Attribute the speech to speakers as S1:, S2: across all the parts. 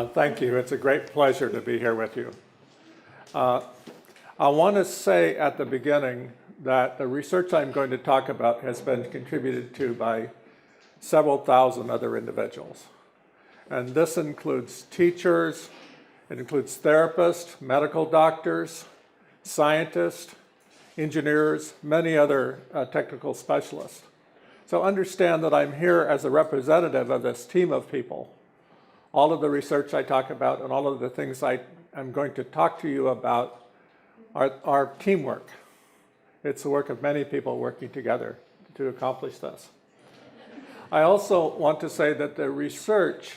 S1: Thank you. It's a great pleasure to be here with you. I want to say at the beginning that the research I'm going to talk about has been contributed to by several thousand other individuals. And this includes teachers, it includes therapists, medical doctors, scientists, engineers, many other technical specialists. So understand that I'm here as a representative of this team of people. All of the research I talk about and all of the things I am going to talk to you about are teamwork. It's the work of many people working together to accomplish this. I also want to say that the research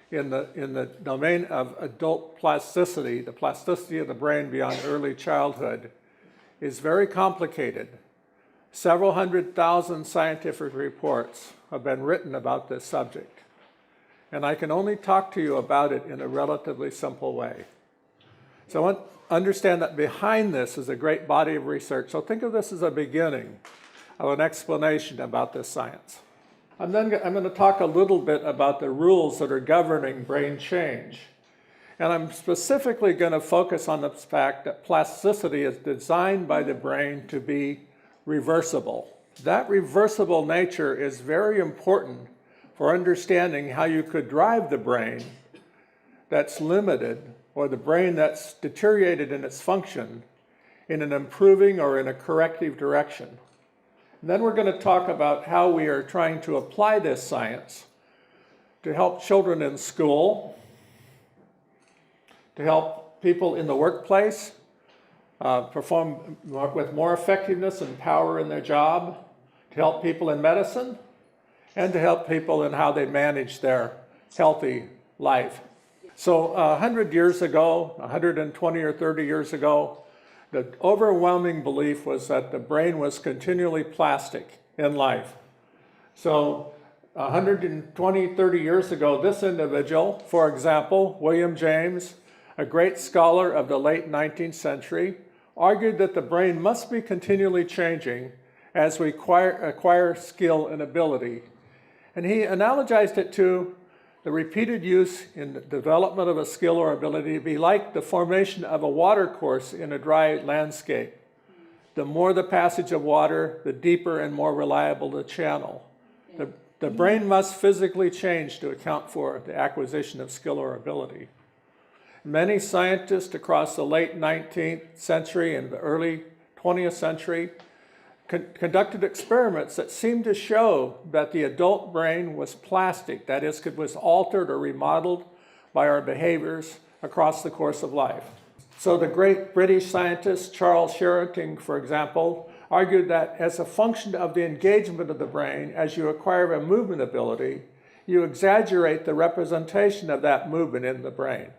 S1: in the domain of adult plasticity, the plasticity of the brain beyond early childhood, is very complicated. Several 100,000 scientific reports have been written about this subject. And I can only talk to you about it in a relatively simple way. So understand that behind this is a great body of research. So think of this as a beginning of an explanation about this science. I'm going to talk a little bit about the rules that are governing brain change. And I'm specifically going to focus on the fact that plasticity is designed by the brain to be reversible. That reversible nature is very important for understanding how you could drive the brain that's limited, or the brain that's deteriorated in its function, in an improving or in a corrective direction. And then we're going to talk about how we are trying to apply this science to help children in school, to help people in the workplace perform with more effectiveness and power in their job, to help people in medicine, and to help people in how they manage their healthy life. So 100 years ago, 120 or 30 years ago, the overwhelming belief was that the brain was continually plastic in life. So 120, 30 years ago, this individual, for example, William James, a great scholar of the late 19th century, argued that the brain must be continually changing as we acquire skill and ability. And he analogized it to the repeated use in the development of a skill or ability to be like the formation of a watercourse in a dry landscape. The more the passage of water, the deeper and more reliable the channel. The brain must physically change to account for the acquisition of skill or ability. Many scientists across the late 19th century and the early 20th century conducted experiments that seemed to show that the adult brain was plastic, that is, was altered or remodeled by our behaviors across the course of life. So the great British scientist Charles Sheridan, for example, argued that as a function of the engagement of the brain, as you acquire a movement ability, you exaggerate the representation of that movement in the brain.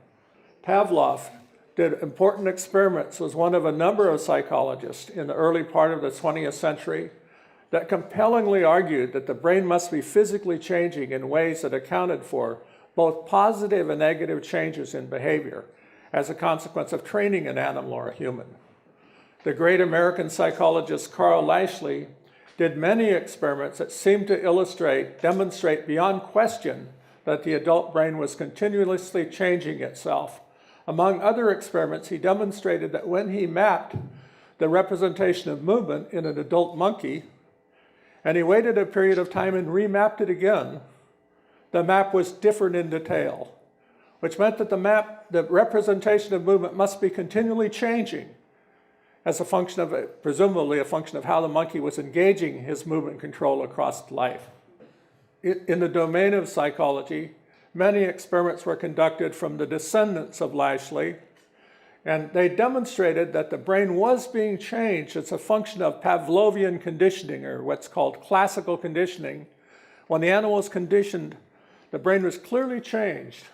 S1: Pavlov did important experiments, was one of a number of psychologists in the early part of the 20th century that compellingly argued that the brain must be physically changing in ways that accounted for both positive and negative changes in behavior as a consequence of training an animal or a human. The great American psychologist Carl Lashley did many experiments that seemed to demonstrate beyond question that the adult brain was continuously changing itself. Among other experiments, he demonstrated that when he mapped the representation of movement in an adult monkey, and he waited a period of time and remapped it again, the map was different in detail, which meant that the representation of movement must be continually changing as a function of, presumably a function of how the monkey was engaging his movement control across life. In the domain of psychology, many experiments were conducted from the descendants of Lashley, and they demonstrated that the brain was being changed as a function of Pavlovian conditioning, or what's called classical conditioning. When the animal was conditioned, the brain was clearly changed.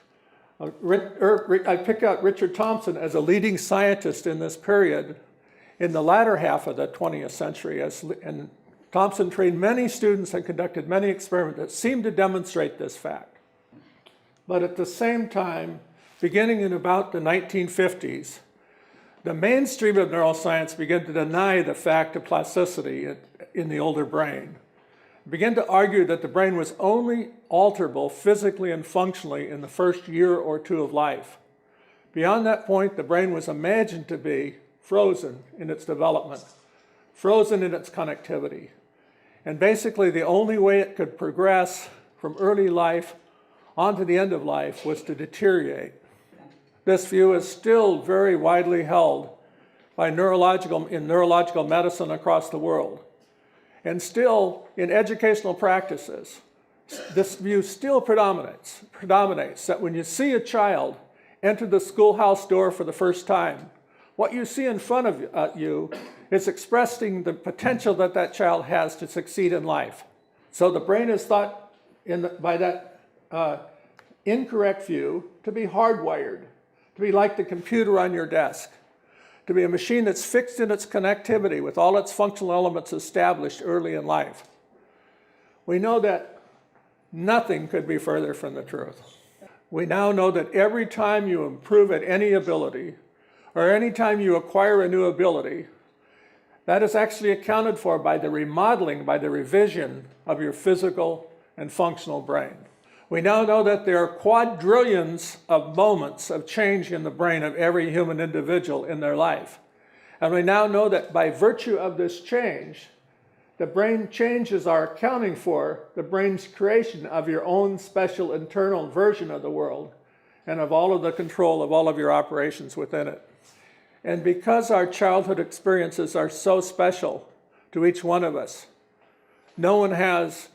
S1: I pick out Richard Thompson as a leading scientist in this period in the latter half of the 20th century, and Thompson trained many students and conducted many experiments that seemed to demonstrate this fact. But at the same time, beginning in about the 1950s, the mainstream of neuroscience began to deny the fact of plasticity in the older brain. began to argue that the brain was only alterable physically and functionally in the first year or two of life. Beyond that point, the brain was imagined to be frozen in its development, frozen in its connectivity. And basically, the only way it could progress from early life onto the end of life was to deteriorate. This view is still very widely held by neurological medicine across the world. And still, in educational practices, this view still predominates that when you see a child enter the schoolhouse door for the first time, what you see in front of you is expressing the potential that that child has to succeed in life. So the brain is thought by that incorrect view to be hardwired, to be like the computer on your desk, to be a machine that's fixed in its connectivity with all its functional elements established early in life. We know that nothing could be further from the truth. We now know that every time you improve at any ability, or any time you acquire a new ability, that is actually accounted for by the remodeling, by the revision of your physical and functional brain. We now know that there are quadrillions of moments of change in the brain of every human individual in their life. And we now know that by virtue of this change, the brain changes are accounting for the brain's creation of your own special internal version of the world and of all of the control of all of your operations within it. And because our childhood experiences are so special to each one of us, no one has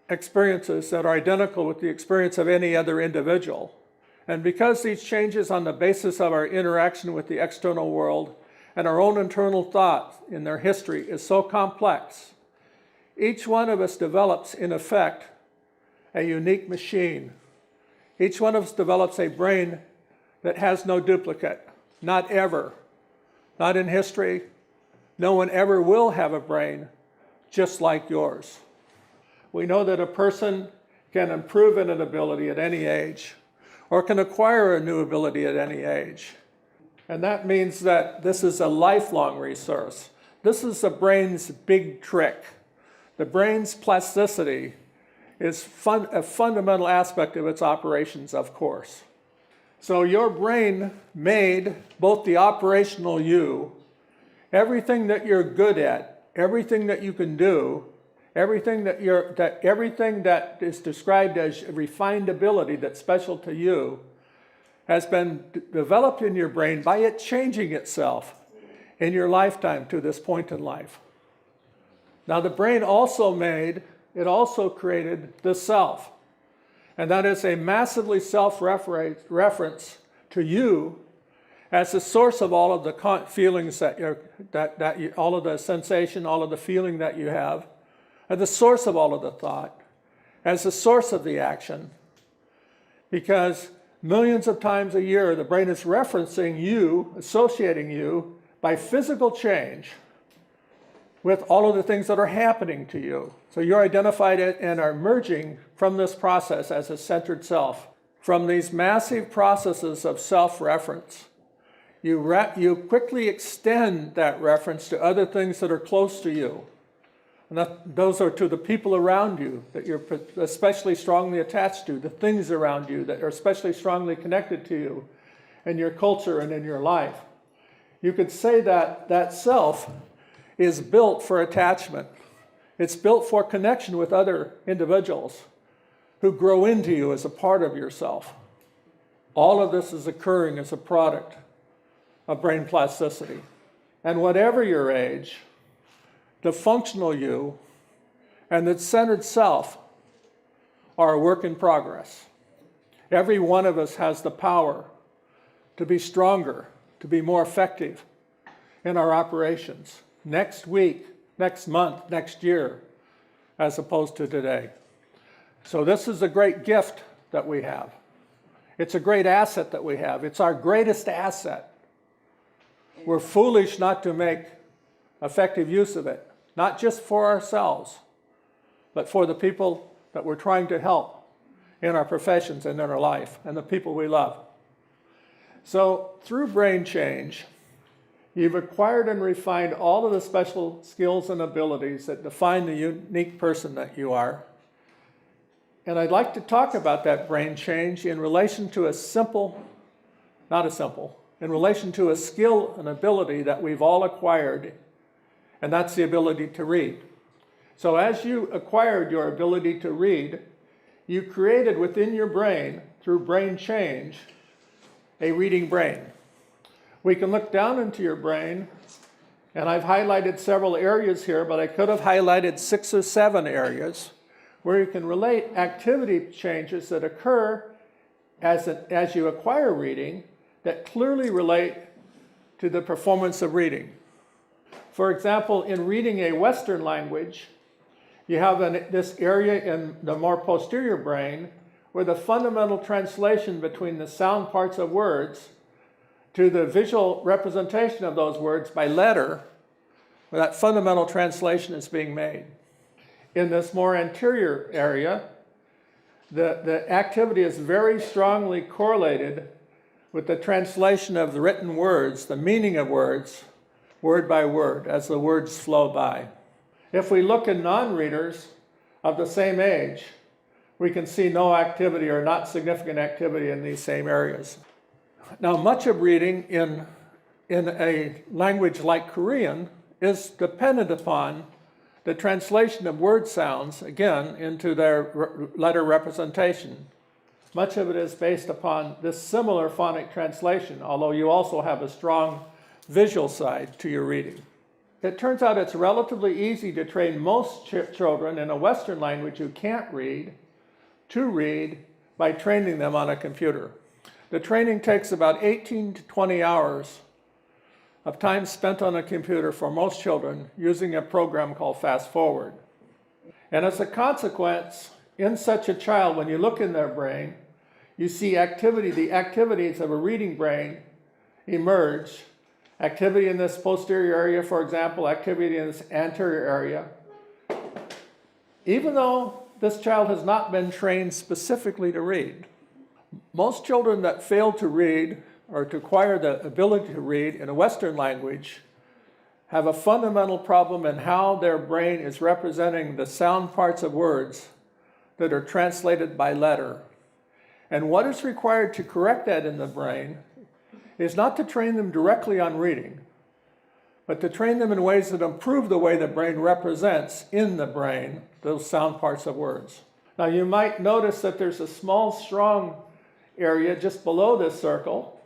S1: experiences that are identical with the experience of any other individual. And because these changes on the basis of our interaction with the external world and our own internal thought in their history is so complex, each one of us develops, in effect, a unique machine. Each one of us develops a brain that has no duplicate, not ever, not in history. No one ever will have a brain just like yours. We know that a person can improve in an ability at any age, or can acquire a new ability at any age. And that means that this is a lifelong resource. This is the brain's big trick. The brain's plasticity is a fundamental aspect of its operations, of course. So your brain made both the operational you, everything that you're good at, everything that you can do, everything that is described as refined ability that's special to you has been developed in your brain by it changing itself in your lifetime to this point in life. Now the brain also created the self, and that is a massively self-reference to you as the source of all of the feelings all of the sensation, all of the feeling that you have, as the source of all of the thought, as the source of the action, because millions of times a year the brain is referencing you, associating you by physical change with all of the things that are happening to you. So you're identified and are emerging from this process as a centered self. From these massive processes of self-reference, you quickly extend that reference to other things that are close to you. And those are to the people around you that you're especially strongly attached to, the things around you that are especially strongly connected to you in your culture and in your life. You could say that that self is built for attachment. It's built for connection with other individuals who grow into you as a part of yourself. All of this is occurring as a product of brain plasticity. And whatever your age, the functional you and the centered self are a work in progress. Every one of us has the power to be stronger, to be more effective in our operations next week, next month, next year, as opposed to today. So this is a great gift that we have. It's a great asset that we have. It's our greatest asset. We're foolish not to make effective use of it, not just for ourselves, but for the people that we're trying to help in our professions and in our life, and the people we love. So through brain change, You've acquired and refined all of the special skills and abilities that define the unique person that you are. And I'd like to talk about that brain change in relation to in relation to a skill and ability that we've all acquired, and that's the ability to read. So as you acquired your ability to read, you created within your brain, through brain change, a reading brain. We can look down into your brain, and I've highlighted several areas here, but I could have highlighted 6 or 7 areas where you can relate activity changes that occur as you acquire reading that clearly relate to the performance of reading. For example, in reading a Western language, you have this area in the more posterior brain where the fundamental translation between the sound parts of words to the visual representation of those words by letter, where that fundamental translation is being made. In this more anterior area, the activity is very strongly correlated with the translation of the written words, the meaning of words, word by word, as the words flow by. If we look in non-readers of the same age, we can see no activity or not significant activity in these same areas. Now, much of reading in a language like Korean is dependent upon the translation of word sounds, again, into their letter representation. Much of it is based upon this similar phonic translation, although you also have a strong visual side to your reading. It turns out it's relatively easy to train most children in a Western language who can't read to read by training them on a computer. The training takes about 18 to 20 hours of time spent on a computer for most children using a program called Fast Forward. And as a consequence, in such a child, when you look in their brain, you see the activities of a reading brain emerge. Activity in this posterior area, for example, activity in this anterior area. Even though this child has not been trained specifically to read. Most children that fail to read or to acquire the ability to read in a Western language have a fundamental problem in how their brain is representing the sound parts of words that are translated by letter. And what is required to correct that in the brain is not to train them directly on reading, but to train them in ways that improve the way the brain represents in the brain those sound parts of words. Now, you might notice that there's a small, strong area just below this circle,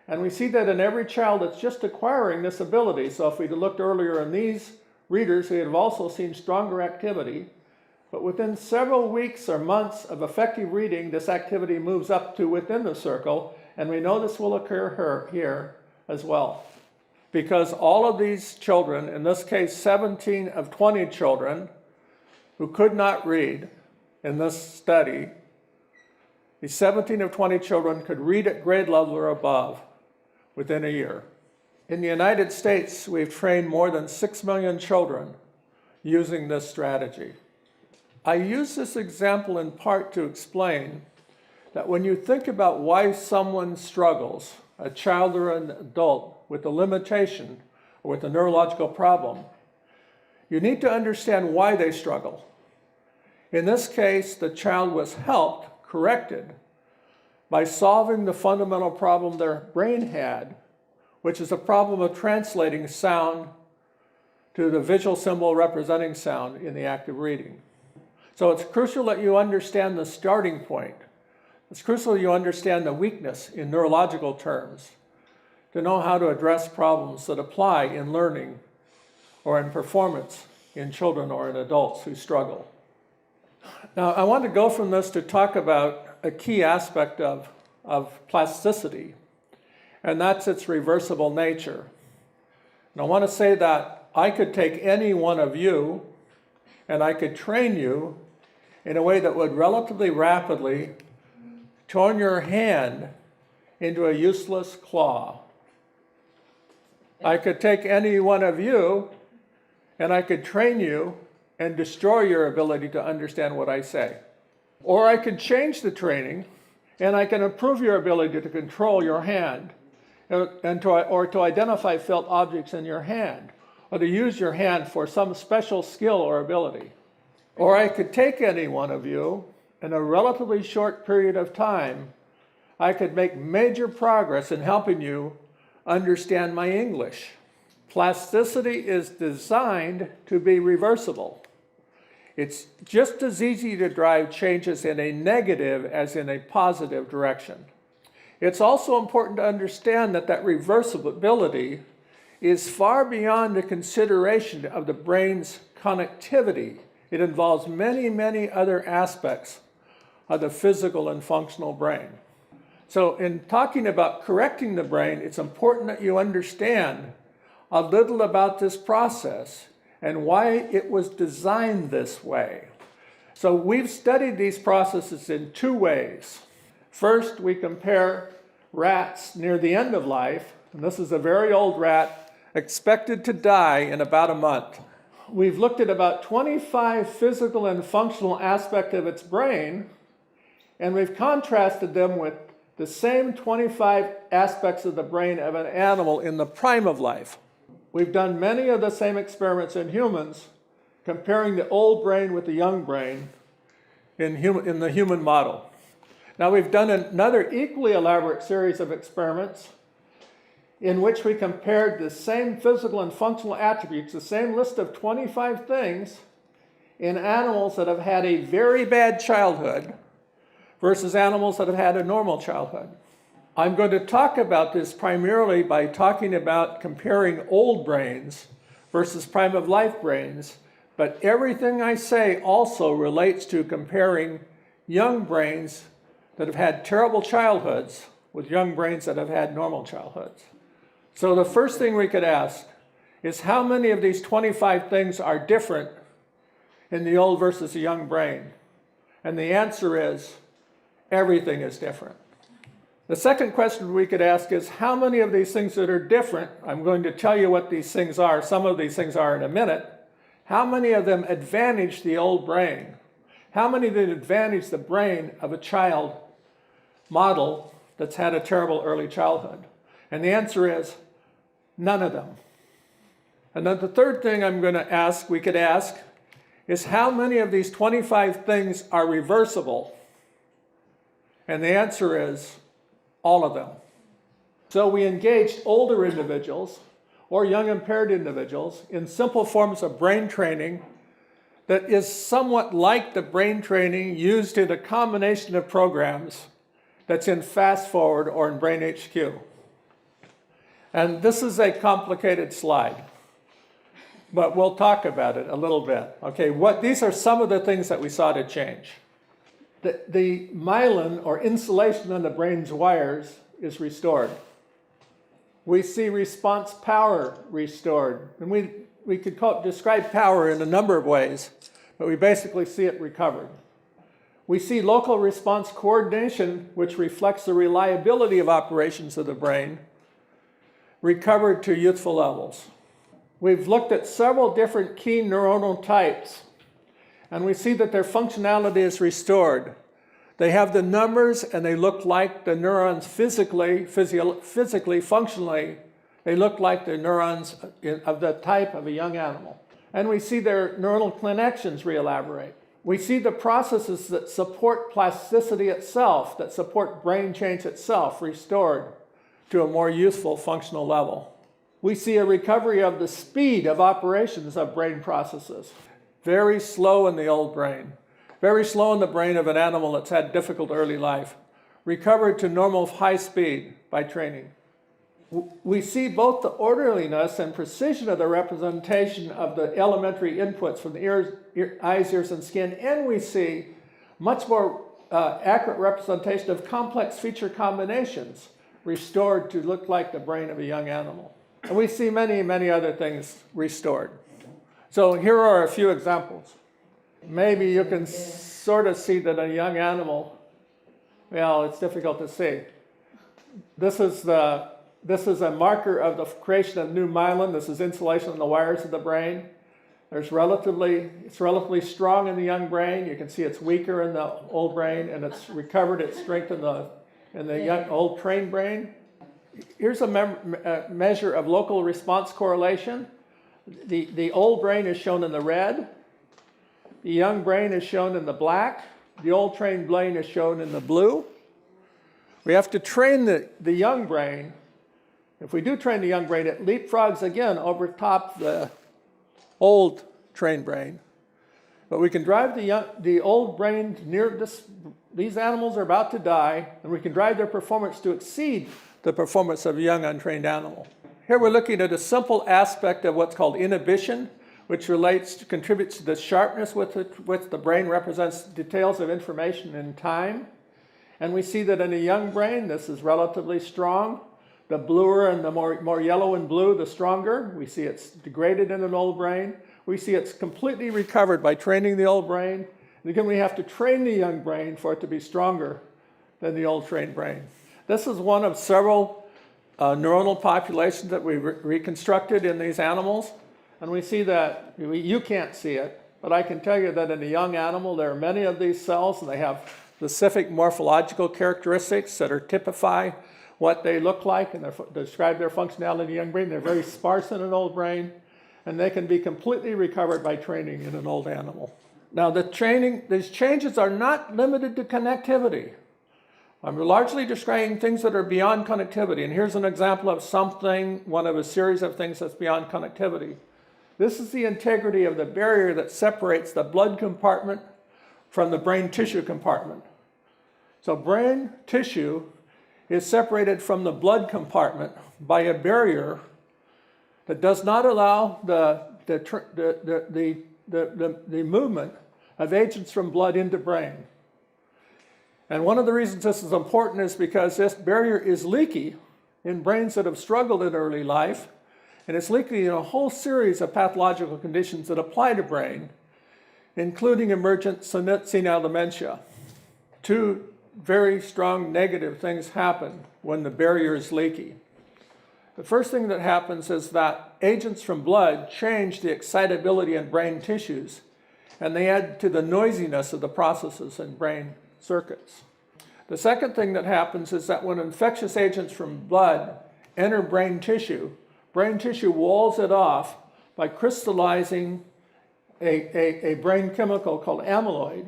S1: and we see that in every child that's just acquiring this ability. So if we'd looked earlier in these readers, we have also seen stronger activity, but within several weeks or months of effective reading, this activity moves up to within the circle, and we know this will occur here as well. Because all of these children, in this case 17 of 20 children, who could not read in this study, these 17 of 20 children could read at grade level or above within a year. In the United States, we've trained more than 6 million children using this strategy. I use this example in part to explain that when you think about why someone struggles, a child or an adult, with a limitation or with a neurological problem, you need to understand why they struggle. In this case, the child was helped, corrected, by solving the fundamental problem their brain had, which is a problem of translating sound to the visual symbol representing sound in the act of reading. So it's crucial that you understand the starting point. It's crucial you understand the weakness in neurological terms to know how to address problems that apply in learning or in performance in children or in adults who struggle. Now, I want to go from this to talk about a key aspect of plasticity, and that's its reversible nature. And I want to say that I could take any one of you and I could train you in a way that would relatively rapidly turn your hand into a useless claw. I could take any one of you and I could train you and destroy your ability to understand what I say. Or I could change the training and I can improve your ability to control your hand or to identify felt objects in your hand, or to use your hand for some special skill or ability. Or I could take any one of you, in a relatively short period of time, I could make major progress in helping you understand my English. Plasticity is designed to be reversible. It's just as easy to drive changes in a negative as in a positive direction. It's also important to understand that reversibility is far beyond the consideration of the brain's connectivity. It involves many, many other aspects of the physical and functional brain. So in talking about correcting the brain, it's important that you understand a little about this process and why it was designed this way. So we've studied these processes in two ways. First, we compare rats near the end of life, and this is a very old rat expected to die in about a month. We've looked at about 25 physical and functional aspects of its brain, and we've contrasted them with the same 25 aspects of the brain of an animal in the prime of life. We've done many of the same experiments in humans, comparing the old brain with the young brain in the human model. Now we've done another equally elaborate series of experiments in which we compared the same physical and functional attributes, the same list of 25 things, in animals that have had a very bad childhood versus animals that have had a normal childhood. I'm going to talk about this primarily by talking about comparing old brains versus prime of life brains, but everything I say also relates to comparing young brains that have had terrible childhoods with young brains that have had normal childhoods. So the first thing we could ask is how many of these 25 things are different in the old versus the young brain? And the answer is everything is different. The second question we could ask is how many of these things that are different, I'm going to tell you what these things are, some of these things are in a minute, how many of them advantage the old brain? How many that advantage the brain of a child model that's had a terrible early childhood? And the answer is none of them. And then the third thing we could ask is how many of these 25 things are reversible? And the answer is all of them. So we engaged older individuals or young impaired individuals in simple forms of brain training that is somewhat like the brain training used in a combination of programs that's in Fast Forward or in Brain HQ. And this is a complicated slide, but we'll talk about it a little bit. Okay, these are some of the things that we saw to change. The myelin, or insulation on the brain's wires, is restored. We see response power restored. And we could describe power in a number of ways, but we basically see it recovered. We see local response coordination, which reflects the reliability of operations of the brain, recovered to youthful levels. We've looked at several different key neuronal types, and we see that their functionality is restored. They have the numbers and they look like the neurons physically, functionally, they look like the neurons of the type of a young animal. And we see their neuronal connections re-elaborate. We see the processes that support plasticity itself, that support brain change itself, restored to a more youthful functional level. We see a recovery of the speed of operations of brain processes. Very slow in the old brain. Very slow in the brain of an animal that's had difficult early life. Recovered to normal high speed by training. We see both the orderliness and precision of the representation of the elementary inputs from the eyes, ears, and skin, and we see much more accurate representation of complex feature combinations restored to look like the brain of a young animal. And we see many, many other things restored. So here are a few examples. Maybe you can sort of see that a young animal, well, it's difficult to see. This is a marker of the creation of new myelin. This is insulation on the wires of the brain. It's relatively strong in the young brain. You can see it's weaker in the old brain, and it's recovered its strength in the young, old trained brain. Here's a measure of local response correlation. The old brain is shown in the red. The young brain is shown in the black. The old trained brain is shown in the blue. We have to train the young brain. If we do train the young brain, it leapfrogs again over top the old trained brain. But we can drive the old brain near this. These animals are about to die, and we can drive their performance to exceed the performance of a young untrained animal. Here we're looking at a simple aspect of what's called inhibition, which contributes to the sharpness with which the brain represents details of information in time. And we see that in a young brain, this is relatively strong. The bluer and the more yellow and blue, the stronger. We see it's degraded in an old brain. We see it's completely recovered by training the old brain. And again, we have to train the young brain for it to be stronger than the old trained brain. This is one of several neuronal populations that we reconstructed in these animals. And we see that, you can't see it, but I can tell you that in a young animal, there are many of these cells, and they have specific morphological characteristics that typify what they look like and describe their functionality in the young brain. They're very sparse in an old brain, and they can be completely recovered by training in an old animal. Now, these changes are not limited to connectivity. I'm largely describing things that are beyond connectivity, and here's an example of one of a series of things that's beyond connectivity. This is the integrity of the barrier that separates the blood compartment from the brain tissue compartment. So brain tissue is separated from the blood compartment by a barrier that does not allow the movement of agents from blood into brain. And one of the reasons this is important is because this barrier is leaky in brains that have struggled in early life, and it's leaky in a whole series of pathological conditions that apply to brain, including emergent senile dementia. Two very strong negative things happen when the barrier is leaky. The first thing that happens is that agents from blood change the excitability in brain tissues, and they add to the noisiness of the processes in brain circuits. The second thing that happens is that when infectious agents from blood enter brain tissue walls it off by crystallizing a brain chemical called amyloid,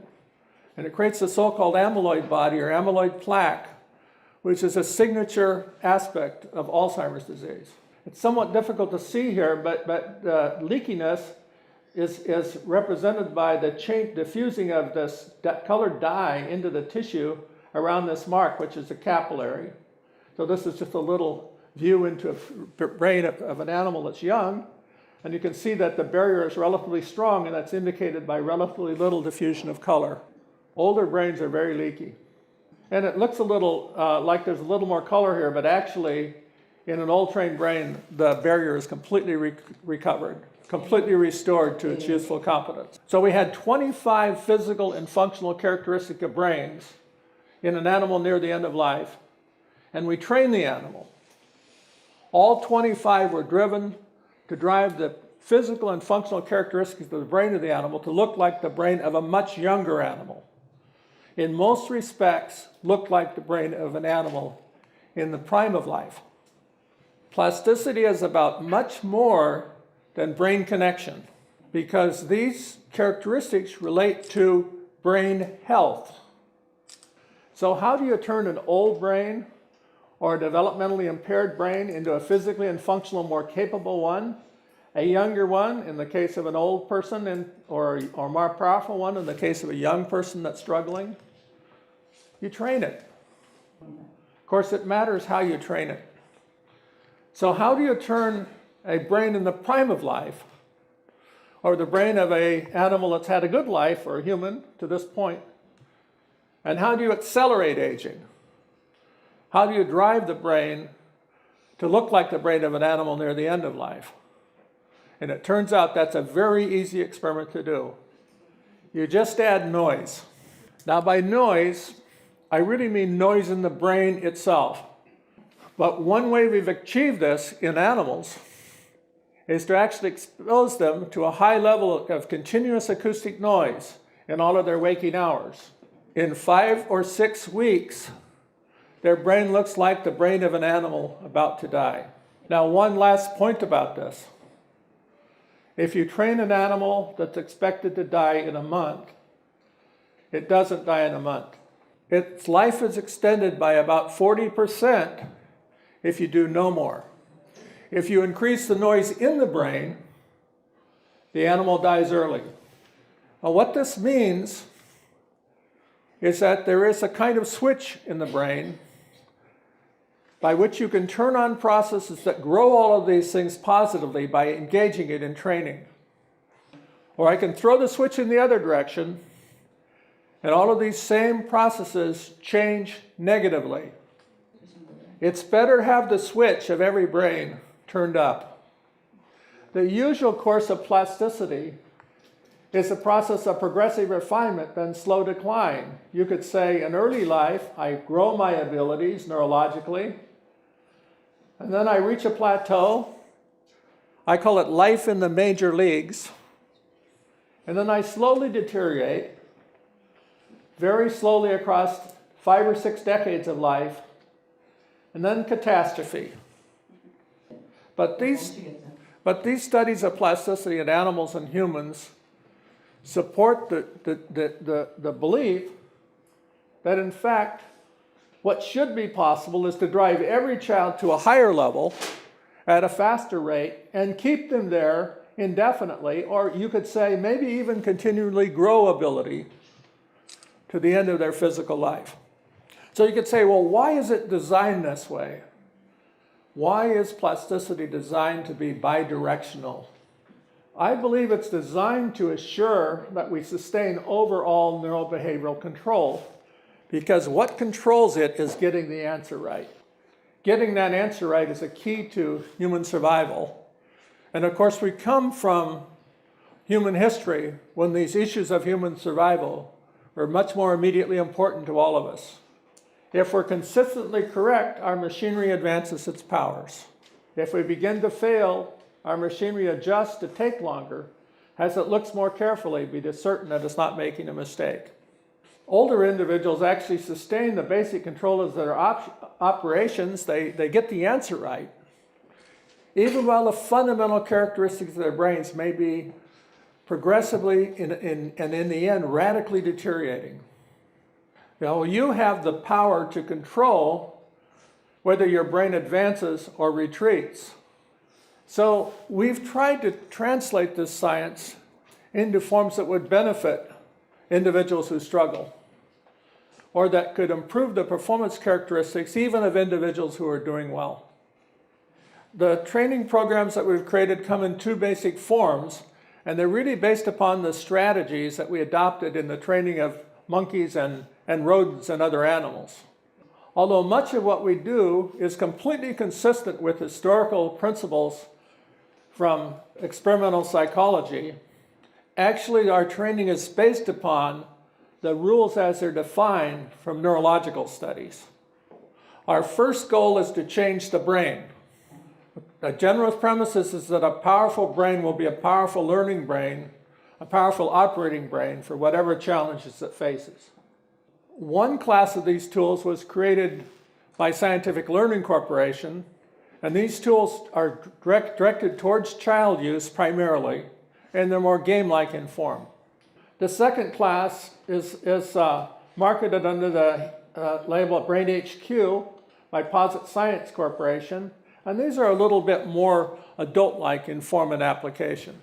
S1: and it creates a so-called amyloid body or amyloid plaque, which is a signature aspect of Alzheimer's disease. It's somewhat difficult to see here, but leakiness is represented by the diffusing of this colored dye into the tissue around this mark, which is a capillary. So this is just a little view into a brain of an animal that's young, and you can see that the barrier is relatively strong, and that's indicated by relatively little diffusion of color. Older brains are very leaky. And it looks a little like there's a little more color here, but actually in an old trained brain, the barrier is completely recovered, completely restored to its useful competence. So we had 25 physical and functional characteristics of brains in an animal near the end of life, and we trained the animal. All 25 were driven to drive the physical and functional characteristics of the brain of the animal to look like the brain of a much younger animal. In most respects, look like the brain of an animal in the prime of life. Plasticity is about much more than brain connection, because these characteristics relate to brain health. So how do you turn an old brain or a developmentally impaired brain into a physically and functional, more capable one? A younger one in the case of an old person, or more powerful one in the case of a young person that's struggling? You train it. Of course, it matters how you train it. So how do you turn a brain in the prime of life, or the brain of an animal that's had a good life, or a human to this point? And how do you accelerate aging? How do you drive the brain to look like the brain of an animal near the end of life? And it turns out that's a very easy experiment to do. You just add noise. Now by noise, I really mean noise in the brain itself. But one way we've achieved this in animals is to actually expose them to a high level of continuous acoustic noise in all of their waking hours. In 5 or 6 weeks, their brain looks like the brain of an animal about to die. Now, one last point about this. If you train an animal that's expected to die in a month, it doesn't die in a month. Its life is extended by about 40% if you do no more. If you increase the noise in the brain, the animal dies early. Now, what this means is that there is a kind of switch in the brain by which you can turn on processes that grow all of these things positively by engaging it in training. Or I can throw the switch in the other direction, and all of these same processes change negatively. It's better to have the switch of every brain turned up. The usual course of plasticity is a process of progressive refinement, then slow decline. You could say in early life, I grow my abilities neurologically, and then I reach a plateau. I call it life in the major leagues. And then I slowly deteriorate, very slowly across 5 or 6 decades of life, and then catastrophe. But these studies of plasticity in animals and humans support the belief that, in fact, what should be possible is to drive every child to a higher level at a faster rate and keep them there indefinitely, or you could say maybe even continually grow ability to the end of their physical life. So you could say, well, why is it designed this way? Why is plasticity designed to be bidirectional? I believe it's designed to assure that we sustain overall neurobehavioral control, because what controls it is getting the answer right. Getting that answer right is a key to human survival. And of course, we come from human history when these issues of human survival are much more immediately important to all of us. If we're consistently correct, our machinery advances its powers. If we begin to fail, our machinery adjusts to take longer, as it looks more carefully, be certain that it's not making a mistake. Older individuals actually sustain the basic control of their operations. They get the answer right, even while the fundamental characteristics of their brains may be progressively and in the end radically deteriorating. Now, you have the power to control whether your brain advances or retreats. So we've tried to translate this science into forms that would benefit individuals who struggle, or that could improve the performance characteristics even of individuals who are doing well. The training programs that we've created come in 2 basic forms, and they're really based upon the strategies that we adopted in the training of monkeys and rodents and other animals. Although much of what we do is completely consistent with historical principles from experimental psychology, actually our training is based upon the rules as they're defined from neurological studies. Our first goal is to change the brain. The general premise is that a powerful brain will be a powerful learning brain, a powerful operating brain for whatever challenges it faces. One class of these tools was created by Scientific Learning Corporation, and these tools are directed towards child use primarily, and they're more game-like in form. The second class is marketed under the label Brain HQ by Posit Science Corporation, and these are a little bit more adult-like in form and application.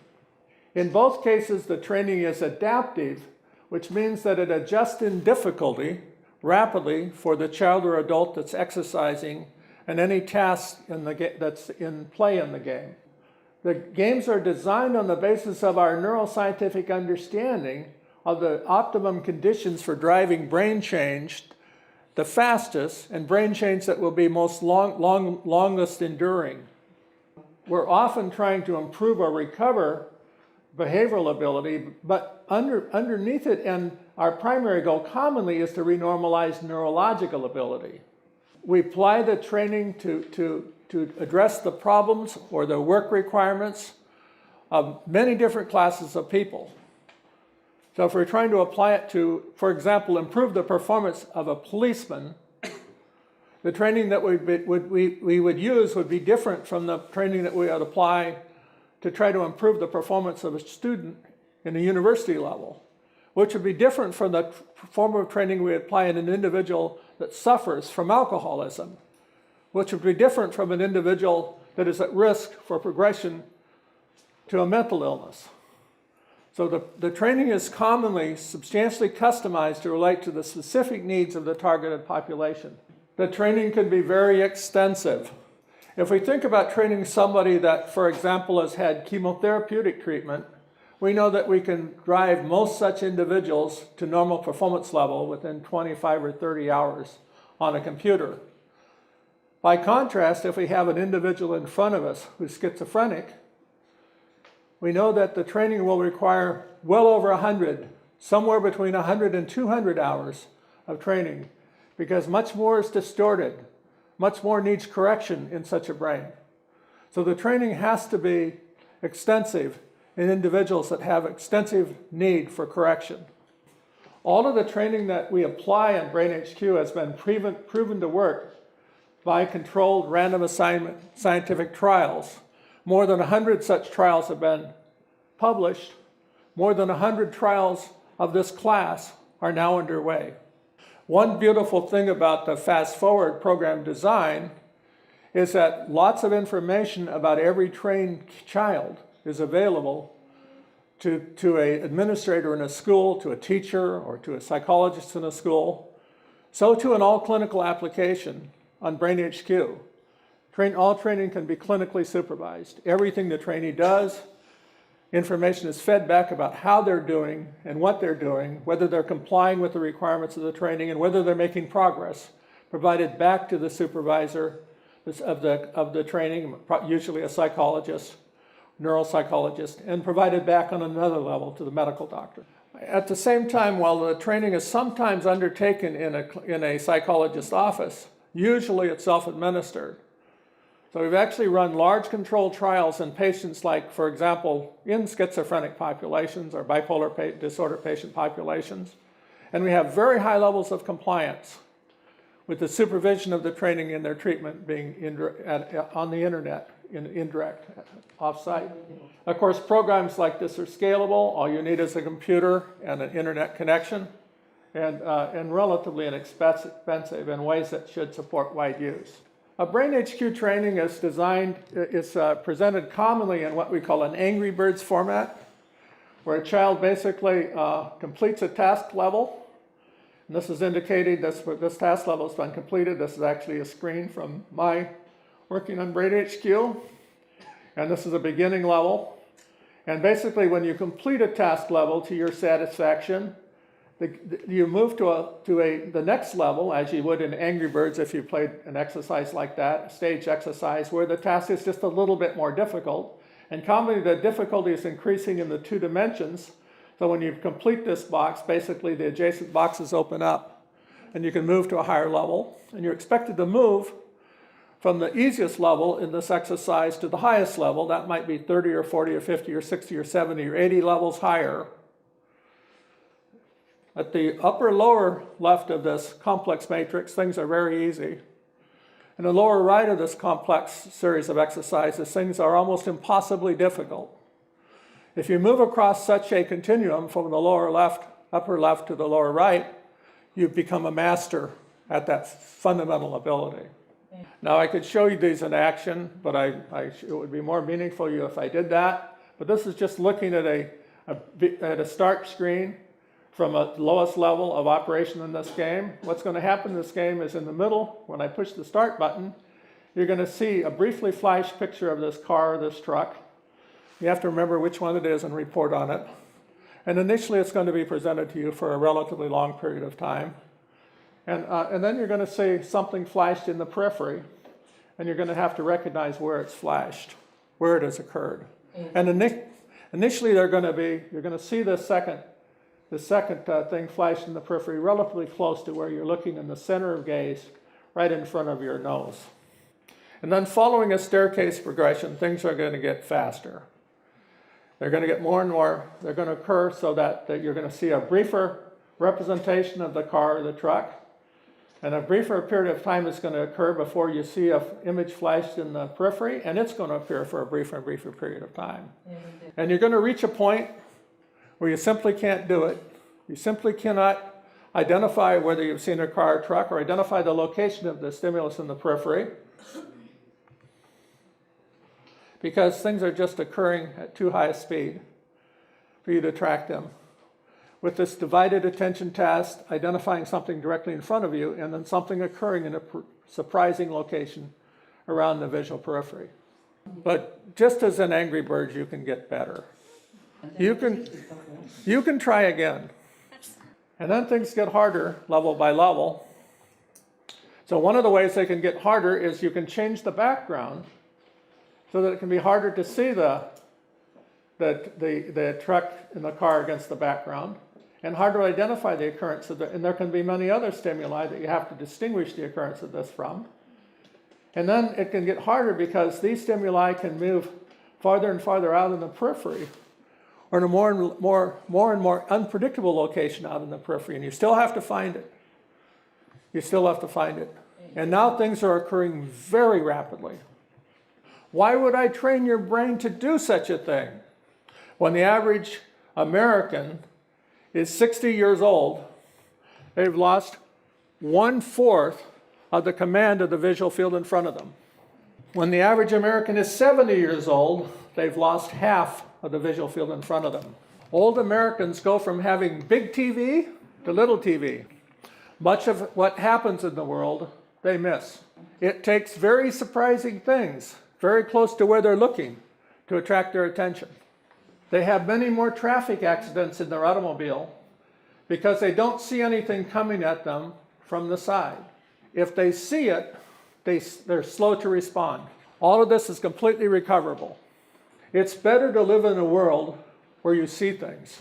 S1: In both cases, the training is adaptive, which means that it adjusts in difficulty rapidly for the child or adult that's exercising and any task that's in play in the game. The games are designed on the basis of our neuroscientific understanding of the optimum conditions for driving brain change the fastest and brain change that will be most longest enduring. We're often trying to improve or recover behavioral ability, but underneath it, and our primary goal commonly is to renormalize neurological ability. We apply the training to address the problems or the work requirements of many different classes of people. So if we're trying to apply it to, for example, improve the performance of a policeman, The training that we would use would be different from the training that we would apply to try to improve the performance of a student in a university level, which would be different from the form of training we apply in an individual that suffers from alcoholism, which would be different from an individual that is at risk for progression to a mental illness. So the training is commonly substantially customized to relate to the specific needs of the targeted population. The training can be very extensive. If we think about training somebody that, for example, has had chemotherapeutic treatment, we know that we can drive most such individuals to normal performance level within 25 or 30 hours on a computer. By contrast, if we have an individual in front of us who's schizophrenic, we know that the training will require well over 100, somewhere between 100 and 200 hours of training, because much more is distorted, much more needs correction in such a brain. So the training has to be extensive in individuals that have extensive need for correction. All of the training that we apply in BrainHQ has been proven to work by controlled random assignment scientific trials. More than 100 such trials have been published. More than 100 trials of this class are now underway. One beautiful thing about the Fast Forward program design is that lots of information about every trained child is available to an administrator in a school, to a teacher, or to a psychologist in a school, so to an all-clinical application on BrainHQ. All training can be clinically supervised. Everything the trainee does, information is fed back about how they're doing and what they're doing, whether they're complying with the requirements of the training and whether they're making progress, provided back to the supervisor of the training, usually a psychologist, neuropsychologist, and provided back on another level to the medical doctor. At the same time, while the training is sometimes undertaken in a psychologist's office, usually it's self-administered. So we've actually run large controlled trials in patients like, for example, in schizophrenic populations or bipolar disorder patient populations, and we have very high levels of compliance with the supervision of the training and their treatment being on the internet, indirect, off-site. Of course, programs like this are scalable. All you need is a computer and an internet connection, and relatively inexpensive in ways that should support wide use. A BrainHQ training is presented commonly in what we call an Angry Birds format, where a child basically completes a task level. And this is indicating this task level has been completed. This is actually a screen from my working on BrainHQ. And this is a beginning level. And basically, when you complete a task level to your satisfaction, you move to the next level, as you would in Angry Birds if you played an exercise like that, a stage exercise, where the task is just a little bit more difficult. And commonly, the difficulty is increasing in the 2 dimensions. So when you complete this box, basically the adjacent boxes open up, and you can move to a higher level. And you're expected to move from the easiest level in this exercise to the highest level. That might be 30 or 40 or 50 or 60 or 70 or 80 levels higher. At the upper lower left of this complex matrix, things are very easy. In the lower right of this complex series of exercises, things are almost impossibly difficult. If you move across such a continuum from the upper left to the lower right, you've become a master at that fundamental ability. Now, I could show you these in action, but it would be more meaningful to you if I did that. But this is just looking at a start screen from a lowest level of operation in this game. What's going to happen in this game is in the middle, when I push the start button, you're going to see a briefly flashed picture of this car or this truck. You have to remember which one it is and report on it. And initially, it's going to be presented to you for a relatively long period of time. And then you're going to see something flashed in the periphery, and you're going to have to recognize where it's flashed, where it has occurred. And initially, you're going to see the second thing flashed in the periphery relatively close to where you're looking in the center of gaze, right in front of your nose. And then following a staircase progression, things are going to get faster. They're going to get more and more. They're going to occur so that you're going to see a briefer representation of the car or the truck. And a briefer period of time is going to occur before you see an image flashed in the periphery, and it's going to appear for a briefer and briefer period of time. And you're going to reach a point where you simply can't do it. You simply cannot identify whether you've seen a car or truck or identify the location of the stimulus in the periphery, because things are just occurring at too high a speed for you to track them. With this divided attention task, identifying something directly in front of you and then something occurring in a surprising location around the visual periphery. But just as in Angry Birds, you can get better. You can try again. And then things get harder level by level. So one of the ways they can get harder is you can change the background so that it can be harder to see the truck and the car against the background, and harder to identify the occurrence of and there can be many other stimuli that you have to distinguish the occurrence of this from. And then it can get harder because these stimuli can move farther and farther out in the periphery, or in a more and more unpredictable location out in the periphery, and you still have to find it. You still have to find it. And now things are occurring very rapidly. Why would I train your brain to do such a thing? When the average American is 60 years old, they've lost 1/4 of the command of the visual field in front of them. When the average American is 70 years old, they've lost half of the visual field in front of them. Old Americans go from having big TV to little TV. Much of what happens in the world, they miss. It takes very surprising things, very close to where they're looking, to attract their attention. They have many more traffic accidents in their automobile because they don't see anything coming at them from the side. If they see it, they're slow to respond. All of this is completely recoverable. It's better to live in a world where you see things.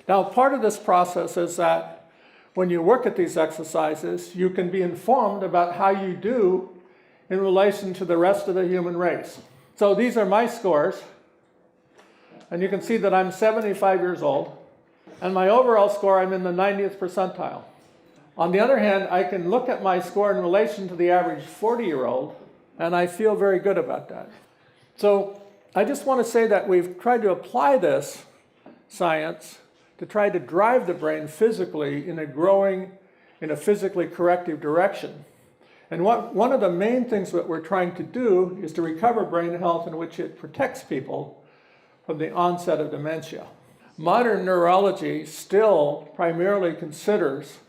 S1: Now, part of this process is that when you work at these exercises, you can be informed about how you do in relation to the rest of the human race. So these are my scores, and you can see that I'm 75 years old, and my overall score, I'm in the 90th percentile. On the other hand, I can look at my score in relation to the average 40-year-old, and I feel very good about that. So I just want to say that we've tried to apply this science to try to drive the brain physically in a physically corrective direction. And one of the main things that we're trying to do is to recover brain health in which it protects people from the onset of dementia. Modern neurology still primarily considers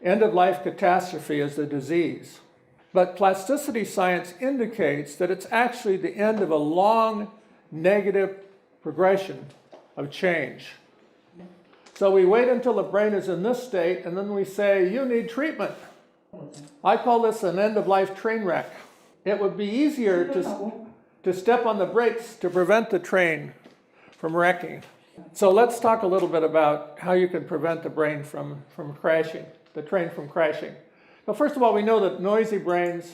S1: end-of-life catastrophe as a disease. But plasticity science indicates that it's actually the end of a long negative progression of change. So we wait until the brain is in this state, and then we say, you need treatment. I call this an end-of-life train wreck. It would be easier to step on the brakes to prevent the train from wrecking. So let's talk a little bit about how you can prevent the brain from crashing, the train from crashing. Well, first of all, we know that noisy brains,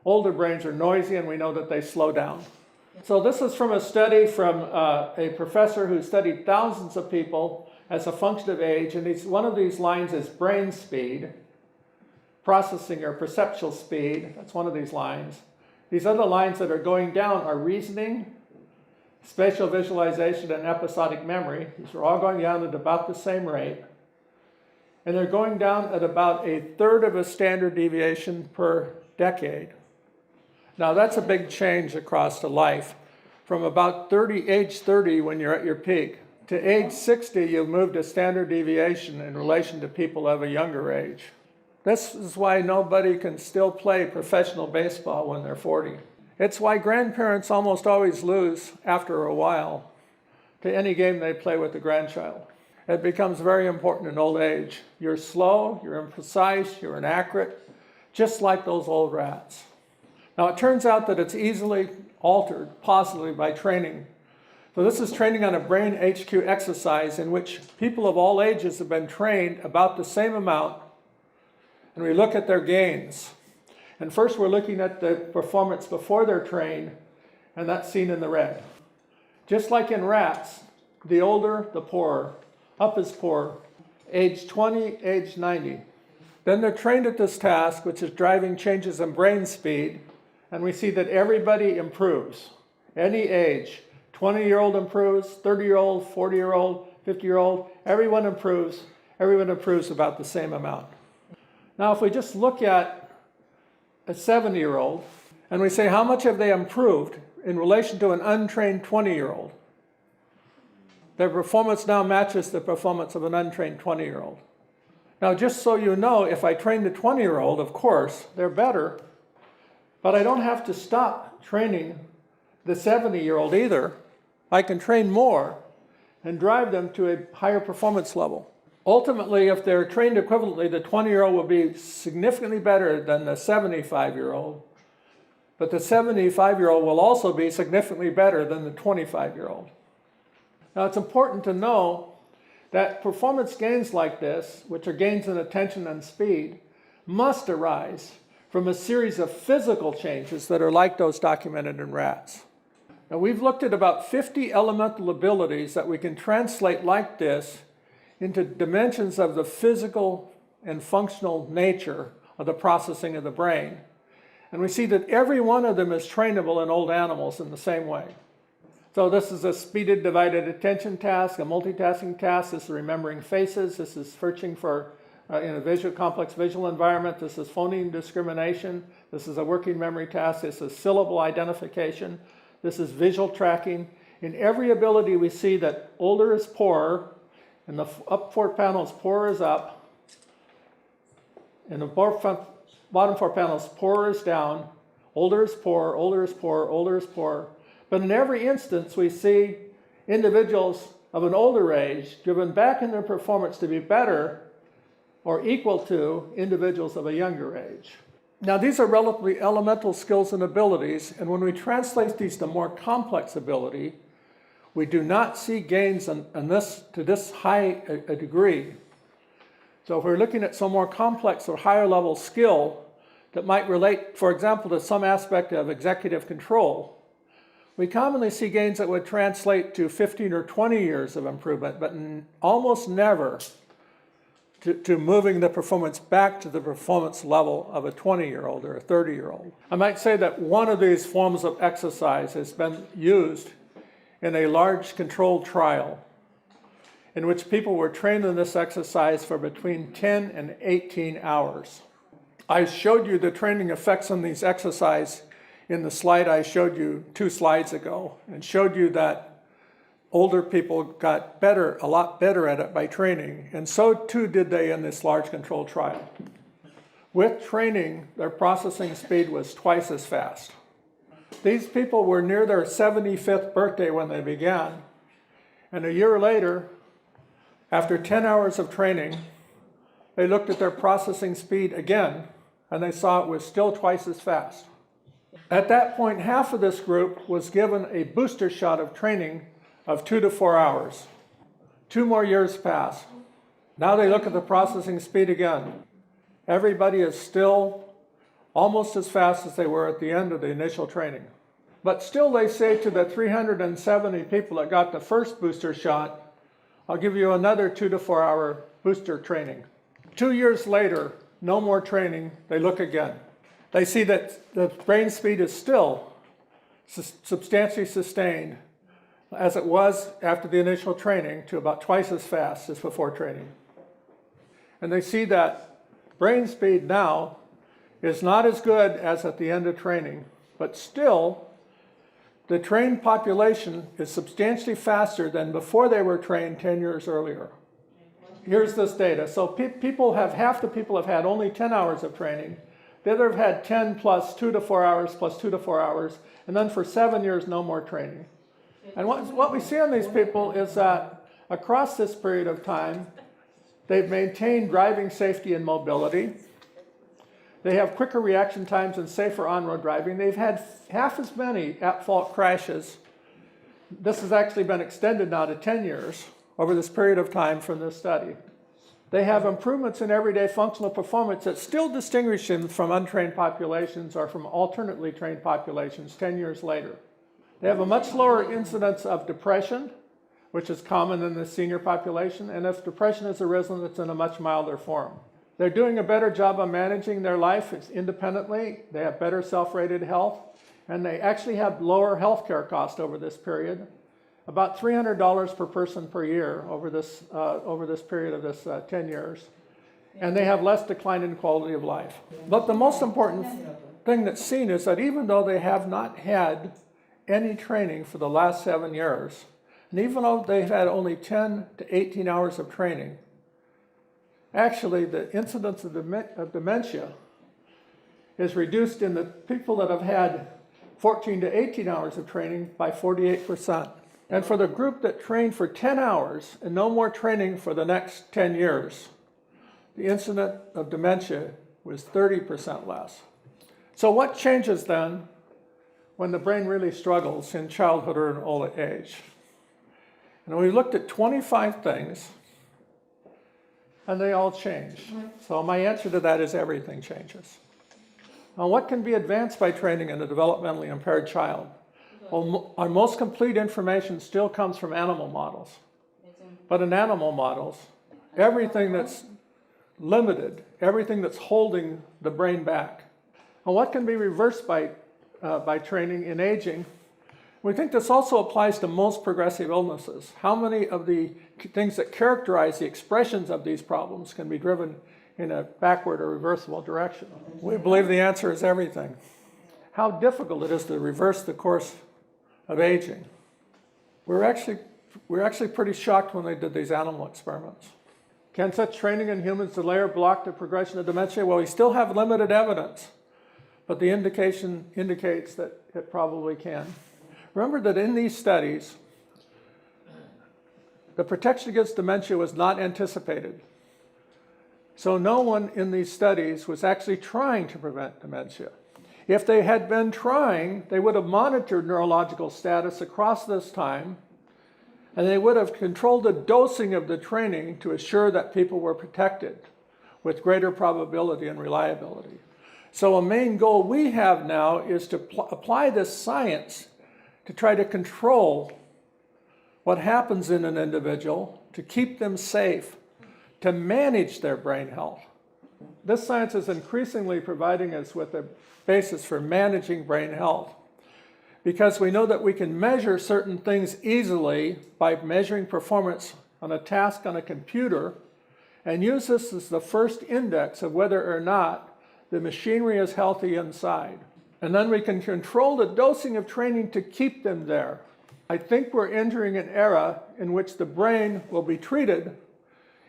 S1: older brains are noisy, and we know that they slow down. So this is from a study from a professor who studied thousands of people as a function of age, and one of these lines is brain speed, processing or perceptual speed. That's one of these lines. These other lines that are going down are reasoning, spatial visualization, and episodic memory. These are all going down at about the same rate. And they're going down at about 1/3 of a standard deviation per decade. Now that's a big change across the life. From about age 30 when you're at your peak, to age 60 you've moved a standard deviation in relation to people of a younger age. This is why nobody can still play professional baseball when they're 40. It's why grandparents almost always lose after a while to any game they play with the grandchild. It becomes very important in old age. You're slow, you're imprecise, you're inaccurate, just like those old rats. Now it turns out that it's easily altered positively by training. So this is training on a brain HQ exercise in which people of all ages have been trained about the same amount, and we look at their gains. And first we're looking at the performance before they're trained, and that's seen in the red. Just like in rats, the older, the poorer. Up is poor. Age 20, age 90. Then they're trained at this task, which is driving changes in brain speed, and we see that everybody improves. Any age, 20-year-old improves, 30-year-old, 40-year-old, 50-year-old, everyone improves about the same amount. Now, if we just look at a 70-year-old, and we say how much have they improved in relation to an untrained 20-year-old, their performance now matches the performance of an untrained 20-year-old. Now, just so you know, if I train the 20-year-old, of course, they're better, but I don't have to stop training the 70-year-old either. I can train more and drive them to a higher performance level. Ultimately, if they're trained equivalently, the 20-year-old will be significantly better than the 75-year-old, but the 75-year-old will also be significantly better than the 25-year-old. Now, it's important to know that performance gains like this, which are gains in attention and speed, must arise from a series of physical changes that are like those documented in rats. Now, we've looked at about 50 elemental abilities that we can translate like this into dimensions of the physical and functional nature of the processing of the brain. And we see that every one of them is trainable in old animals in the same way. So this is a speeded divided attention task, a multitasking task. This is remembering faces. This is searching for in a complex visual environment. This is phoneme discrimination. This is a working memory task. This is syllable identification. This is visual tracking. In every ability, we see that older is poorer. In the up four panels, poorer is up. In the bottom four panels, poorer is down. Older is poor, older is poor, older is poor. But in every instance, we see individuals of an older age driven back in their performance to be better or equal to individuals of a younger age. Now, these are relatively elemental skills and abilities, and when we translate these to more complex ability, we do not see gains to this high a degree. So if we're looking at some more complex or higher level skill that might relate, for example, to some aspect of executive control, we commonly see gains that would translate to 15 or 20 years of improvement, but almost never to moving the performance back to the performance level of a 20-year-old or a 30-year-old. I might say that one of these forms of exercise has been used in a large controlled trial in which people were trained in this exercise for between 10 and 18 hours. I showed you the training effects on these exercises in the slide I showed you 2 slides ago, and showed you that older people got better, a lot better at it by training, and so too did they in this large controlled trial. With training, their processing speed was twice as fast. These people were near their 75th birthday when they began, and a year later, after 10 hours of training, they looked at their processing speed again, and they saw it was still twice as fast. At that point, half of this group was given a booster shot of training of 2 to 4 hours. 2 more years pass. Now they look at the processing speed again. Everybody is still almost as fast as they were at the end of the initial training. But still they say to the 370 people that got the first booster shot, I'll give you another 2 to 4 hour booster training. 2 years later, no more training, they look again. They see that the brain speed is still substantially sustained as it was after the initial training to about twice as fast as before training. And they see that brain speed now is not as good as at the end of training, but still the trained population is substantially faster than before they were trained 10 years earlier. Here's this data. So half the people have had only 10 hours of training. The other have had 10 plus 2 to 4 hours plus 2 to 4 hours, and then for 7 years, no more training. And what we see on these people is that across this period of time, they've maintained driving safety and mobility. They have quicker reaction times and safer on-road driving. They've had half as many at-fault crashes. This has actually been extended now to 10 years over this period of time from this study. They have improvements in everyday functional performance that still distinguish them from untrained populations or from alternately trained populations 10 years later. They have a much lower incidence of depression, which is common in the senior population, and if depression has arisen, it's in a much milder form. They're doing a better job of managing their life independently. They have better self-rated health, and they actually have lower healthcare costs over this period, about $300 per person per year over this period of this 10 years. And they have less decline in quality of life. But the most important thing that's seen is that even though they have not had any training for the last 7 years, and even though they've had only 10 to 18 hours of training, actually the incidence of dementia is reduced in the people that have had 14 to 18 hours of training by 48%. And for the group that trained for 10 hours and no more training for the next 10 years, the incidence of dementia was 30% less. So what changes then when the brain really struggles in childhood or in old age? And we looked at 25 things, and they all change. So my answer to that is everything changes. Now, what can be advanced by training in a developmentally impaired child? Well, our most complete information still comes from animal models. But in animal models, everything that's limited, everything that's holding the brain back. And what can be reversed by training in aging? We think this also applies to most progressive illnesses. How many of the things that characterize the expressions of these problems can be driven in a backward or reversible direction? We believe the answer is everything. How difficult it is to reverse the course of aging. We're actually pretty shocked when they did these animal experiments. Can such training in humans delay or block the progression of dementia? Well, we still have limited evidence, but the indication indicates that it probably can. Remember that in these studies, the protection against dementia was not anticipated. So no one in these studies was actually trying to prevent dementia. If they had been trying, they would have monitored neurological status across this time, and they would have controlled the dosing of the training to assure that people were protected with greater probability and reliability. So a main goal we have now is to apply this science to try to control what happens in an individual, to keep them safe, to manage their brain health. This science is increasingly providing us with a basis for managing brain health, because we know that we can measure certain things easily by measuring performance on a task on a computer and use this as the first index of whether or not the machinery is healthy inside. And then we can control the dosing of training to keep them there. I think we're entering an era in which the brain will be treated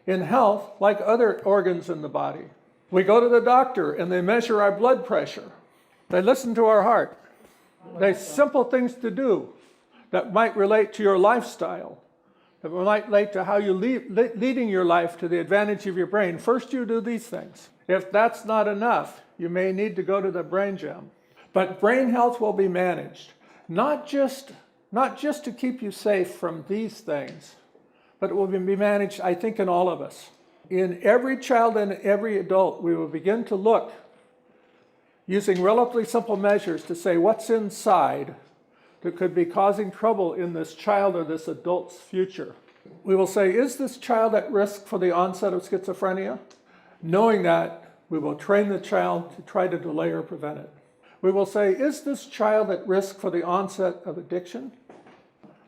S1: in health like other organs in the body. We go to the doctor and they measure our blood pressure. They listen to our heart. There's simple things to do that might relate to your lifestyle, that might relate to how you're leading your life to the advantage of your brain. First, you do these things. If that's not enough, you may need to go to the brain gym. But brain health will be managed, not just to keep you safe from these things, but it will be managed, I think, in all of us. In every child and every adult, we will begin to look using relatively simple measures to say what's inside that could be causing trouble in this child or this adult's future. We will say, is this child at risk for the onset of schizophrenia? Knowing that, we will train the child to try to delay or prevent it. We will say, is this child at risk for the onset of addiction?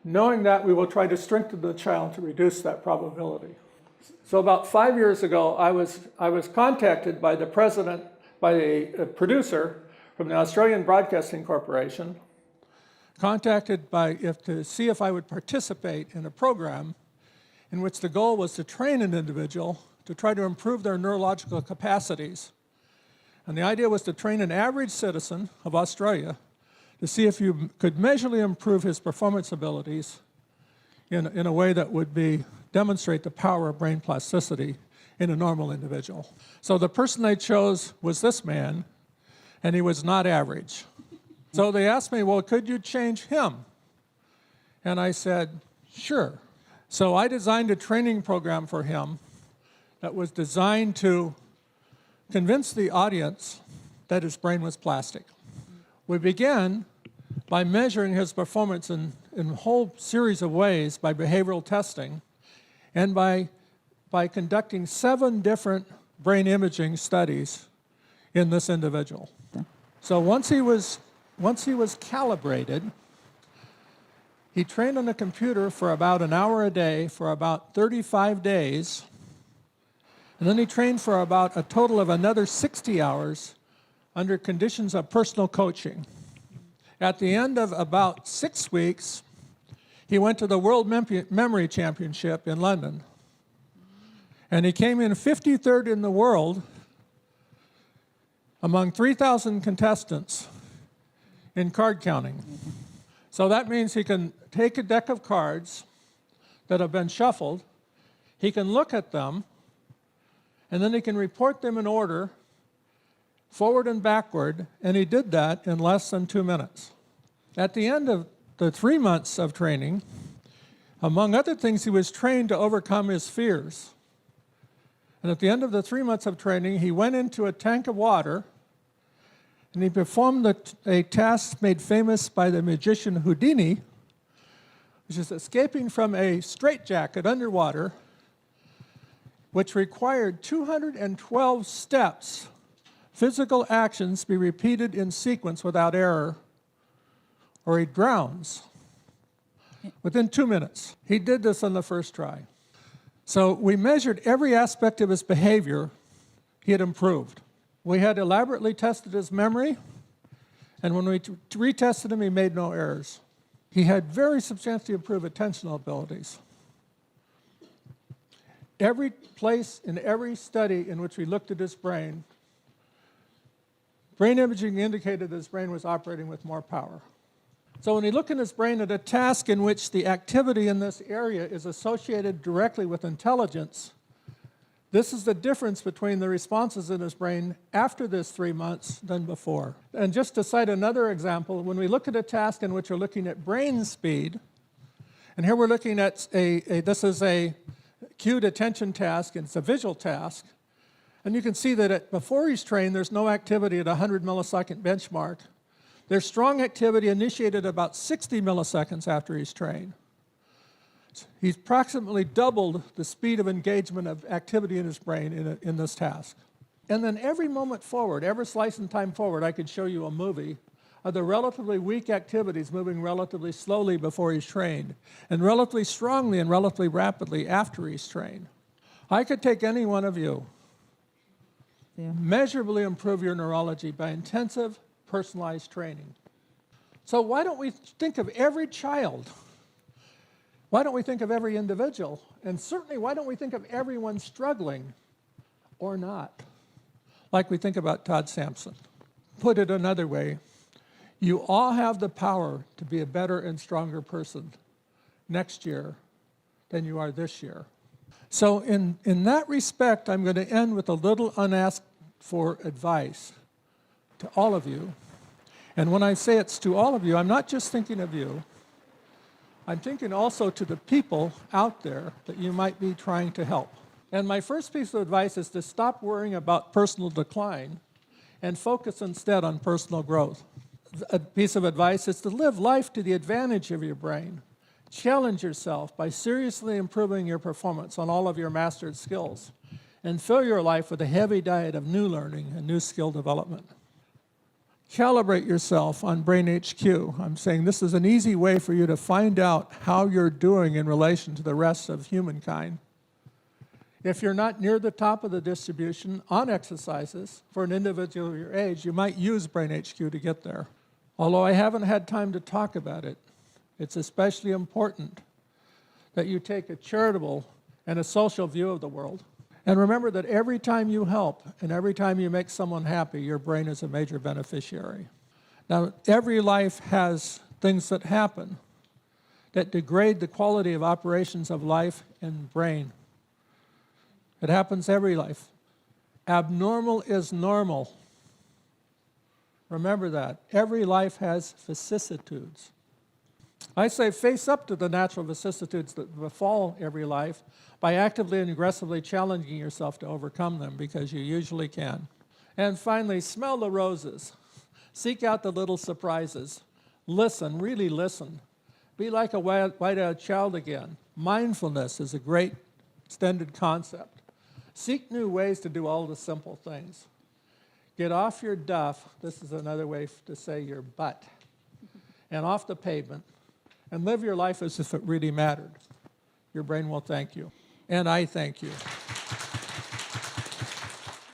S1: Knowing that, we will try to strengthen the child to reduce that probability. So about 5 years ago, I was contacted by a producer from the Australian Broadcasting Corporation, to see if I would participate in a program in which the goal was to train an individual to try to improve their neurological capacities. And the idea was to train an average citizen of Australia to see if you could measurably improve his performance abilities in a way that would demonstrate the power of brain plasticity in a normal individual. So the person they chose was this man, and he was not average. So they asked me, well, could you change him? And I said, sure. So I designed a training program for him that was designed to convince the audience that his brain was plastic. We began by measuring his performance in a whole series of ways by behavioral testing and by conducting 7 different brain imaging studies in this individual. So once he was calibrated, he trained on the computer for about an hour a day for about 35 days, and then he trained for about a total of another 60 hours under conditions of personal coaching. At the end of about 6 weeks, he went to the World Memory Championship in London, and he came in 53rd in the world among 3,000 contestants in card counting. So that means he can take a deck of cards that have been shuffled, he can look at them, and then he can report them in order, forward and backward, and he did that in less than 2 minutes. At the end of the 3 months of training, among other things, he was trained to overcome his fears. And at the end of the 3 months of training, he went into a tank of water, and he performed a task made famous by the magician Houdini, which is escaping from a straitjacket underwater, which required 212 steps, physical actions be repeated in sequence without error, or he drowns within 2 minutes. He did this on the first try. So we measured every aspect of his behavior. He had improved. We had elaborately tested his memory, and when we retested him, he made no errors. He had very substantially improved attentional abilities. Every place in every study in which we looked at his brain imaging indicated that his brain was operating with more power. So when you look in his brain at a task in which the activity in this area is associated directly with intelligence, this is the difference between the responses in his brain after this 3 months than before. And just to cite another example, when we look at a task in which we're looking at brain speed, and here we're looking at this is a cued attention task, and it's a visual task, and you can see that before he's trained, there's no activity at a 100 millisecond benchmark. There's strong activity initiated about 60 milliseconds after he's trained. He's approximately doubled the speed of engagement of activity in his brain in this task. And then every moment forward, every slice in time forward, I could show you a movie of the relatively weak activities moving relatively slowly before he's trained, and relatively strongly and relatively rapidly after he's trained. I could take any one of you, measurably improve your neurology by intensive, personalized training. So why don't we think of every child? Why don't we think of every individual? And certainly, why don't we think of everyone struggling or not? Like we think about Todd Sampson. Put it another way, you all have the power to be a better and stronger person next year than you are this year. So in that respect, I'm going to end with a little unasked for advice to all of you. And when I say it's to all of you, I'm not just thinking of you. I'm thinking also to the people out there that you might be trying to help. And my first piece of advice is to stop worrying about personal decline and focus instead on personal growth. A piece of advice is to live life to the advantage of your brain. Challenge yourself by seriously improving your performance on all of your mastered skills, and fill your life with a heavy diet of new learning and new skill development. Calibrate yourself on Brain HQ. I'm saying this is an easy way for you to find out how you're doing in relation to the rest of humankind. If you're not near the top of the distribution on exercises for an individual of your age, you might use Brain HQ to get there. Although I haven't had time to talk about it, it's especially important that you take a charitable and a social view of the world. And remember that every time you help and every time you make someone happy, your brain is a major beneficiary. Now, every life has things that happen that degrade the quality of operations of life and brain. It happens every life. Abnormal is normal. Remember that. Every life has vicissitudes. I say face up to the natural vicissitudes that befall every life by actively and aggressively challenging yourself to overcome them, because you usually can. And finally, smell the roses. Seek out the little surprises. Listen, really listen. Be like a wide-eyed child again. Mindfulness is a great extended concept. Seek new ways to do all the simple things. Get off your duff, this is another way to say your butt, and off the pavement, and live your life as if it really mattered. Your brain will thank you, and I thank you.